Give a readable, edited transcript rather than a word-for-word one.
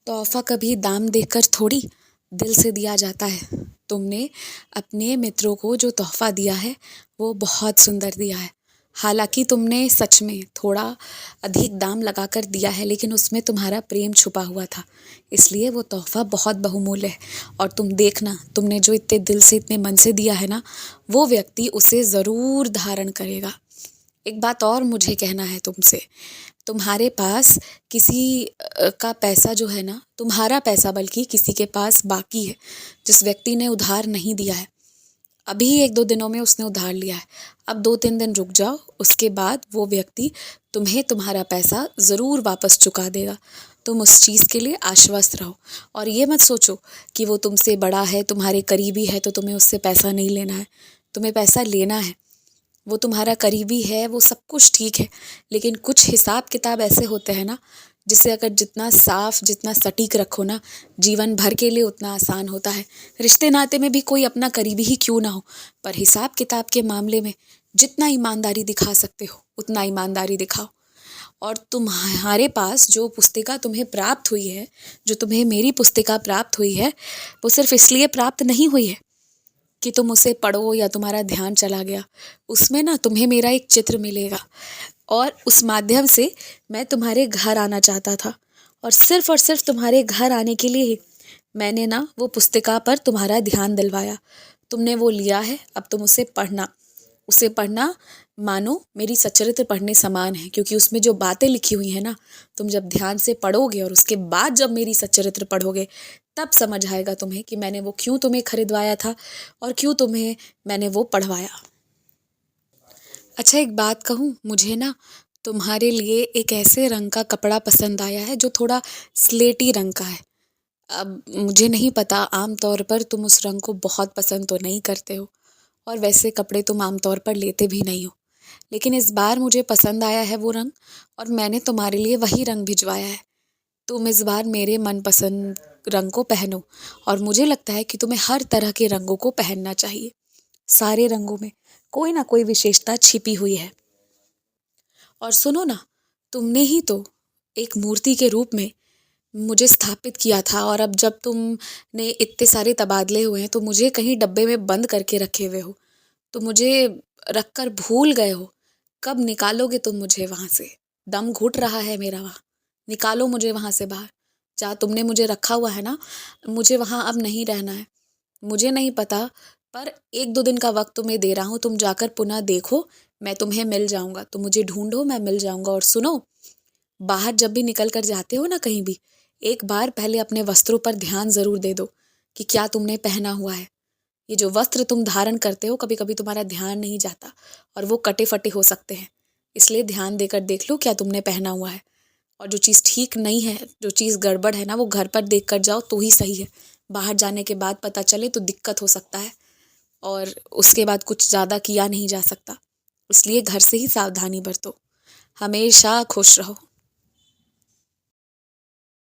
तोहफ़ा कभी दाम देखकर थोड़ी दिल से दिया जाता है। तुमने अपने मित्रों को जो तोहफ़ा दिया है वो बहुत सुंदर दिया है। हालांकि तुमने सच में थोड़ा अधिक दाम लगाकर दिया है, लेकिन उसमें तुम्हारा प्रेम छुपा हुआ था, इसलिए वो तोहफ़ा बहुत बहुमूल्य है। और तुम देखना, तुमने जो इतने दिल से इतने मन से दिया है ना, वो व्यक्ति उसे ज़रूर धारण करेगा। एक बात और मुझे कहना है तुमसे, तुम्हारे पास किसी का पैसा जो है ना, तुम्हारा पैसा बल्कि किसी के पास बाकी है, जिस व्यक्ति ने उधार नहीं दिया है। अभी 1-2 दिनों में उसने उधार लिया है। अब 2-3 दिन रुक जाओ, उसके बाद वो व्यक्ति तुम्हें तुम्हारा पैसा ज़रूर वापस चुका देगा। तुम उस चीज़ के लिए आश्वस्त रहो और ये मत सोचो कि वो तुमसे बड़ा है, तुम्हारे करीबी है, तो तुम्हें उससे पैसा नहीं लेना है। तुम्हें पैसा लेना है, वो तुम्हारा करीबी है, वो सब कुछ ठीक है, लेकिन कुछ हिसाब किताब ऐसे होते हैं ना, जिसे अगर जितना साफ, जितना सटीक रखो ना, जीवन भर के लिए उतना आसान होता है। रिश्ते नाते में भी कोई अपना करीबी ही क्यों ना हो, पर हिसाब किताब के मामले में जितना ईमानदारी दिखा सकते हो उतना ईमानदारी दिखाओ। और तुम्हारे पास जो पुस्तिका तुम्हें प्राप्त हुई है, जो तुम्हें मेरी पुस्तिका प्राप्त हुई है, वो सिर्फ इसलिए प्राप्त नहीं हुई है कि तुम उसे पढ़ो या तुम्हारा ध्यान चला गया। उसमें ना तुम्हें मेरा एक चित्र मिलेगा और उस माध्यम से मैं तुम्हारे घर आना चाहता था, और सिर्फ तुम्हारे घर आने के लिए ही मैंने ना वो पुस्तिका पर तुम्हारा ध्यान दिलवाया। तुमने वो लिया है, अब तुम उसे पढ़ना। उसे पढ़ना मानो मेरी सच्चरित्र पढ़ने समान है, क्योंकि उसमें जो बातें लिखी हुई है ना, तुम जब ध्यान से पढ़ोगे और उसके बाद जब मेरी सच्चरित्र पढ़ोगे, तब समझ आएगा तुम्हें कि मैंने वो क्यों तुम्हें खरीदवाया था और क्यों तुम्हें मैंने वो पढ़वाया। अच्छा, एक बात कहूँ, मुझे ना तुम्हारे लिए एक ऐसे रंग का कपड़ा पसंद आया है जो थोड़ा स्लेटी रंग का है। अब मुझे नहीं पता, आम तौर पर तुम उस रंग को बहुत पसंद तो नहीं करते हो, और वैसे कपड़े तुम आम तौर पर लेते भी नहीं हो, लेकिन इस बार मुझे पसंद आया है वो रंग, और मैंने तुम्हारे लिए वही रंग भिजवाया है। तुम इस बार मेरे मनपसंद रंग को पहनो, और मुझे लगता है कि तुम्हें हर तरह के रंगों को पहनना चाहिए। सारे रंगों में कोई ना कोई विशेषता छिपी हुई है। और सुनो ना, तुमने ही तो एक मूर्ति के रूप में मुझे स्थापित किया था, और अब जब तुमने इतने सारे तबादले हुए हैं तो मुझे कहीं डब्बे में बंद करके रखे हुए हो, तो मुझे रखकर भूल गए हो। कब निकालोगे तुम मुझे वहाँ से? दम घुट रहा है मेरा वहाँ। निकालो मुझे वहाँ से बाहर। जहाँ तुमने मुझे रखा हुआ है ना, मुझे वहाँ अब नहीं रहना है। मुझे नहीं पता, पर 1-2 दिन का वक्त तुम्हें दे रहा हूँ। तुम जाकर पुनः देखो, मैं तुम्हें मिल जाऊँगा। तुम मुझे ढूंढो, मैं मिल जाऊँगा। और सुनो, बाहर जब भी निकल कर जाते हो ना कहीं भी, एक बार पहले अपने वस्त्रों पर ध्यान ज़रूर दे दो कि क्या तुमने पहना हुआ है। ये जो वस्त्र तुम धारण करते हो, कभी कभी तुम्हारा ध्यान नहीं जाता और वो कटे फटे हो सकते हैं, इसलिए ध्यान देकर देख लो क्या तुमने पहना हुआ है। और जो चीज़ ठीक नहीं है, जो चीज़ गड़बड़ है ना, वो घर पर देख कर जाओ तो ही सही है। बाहर जाने के बाद पता चले तो दिक्कत हो सकता है, और उसके बाद कुछ ज़्यादा किया नहीं जा सकता, इसलिए घर से ही सावधानी बरतो। हमेशा खुश रहो।